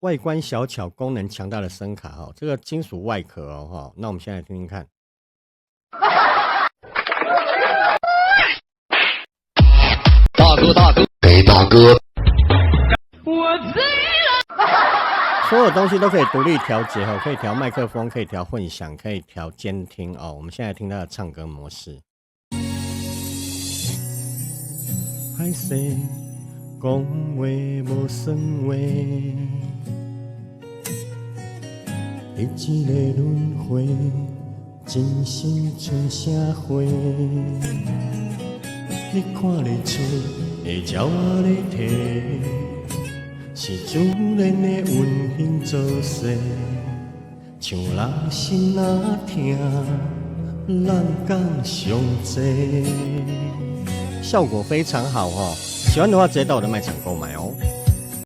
外观小巧、功能强大的声卡哈，这个金属外壳哦哈。那我们现在来听听看。大哥，给大哥。我醉了。所有东西都可以独立调节哈，可以调麦克风，可以调混响，可以调监听哦。我们现在听它的唱歌模式。歹势讲话无算话，一个轮回，真心出社会。你看得出会鸟仔咧提，是自然的运行做势，像人心若痛，人讲上济。效果非常好哦，喜欢的话直接到我的卖场购买哦。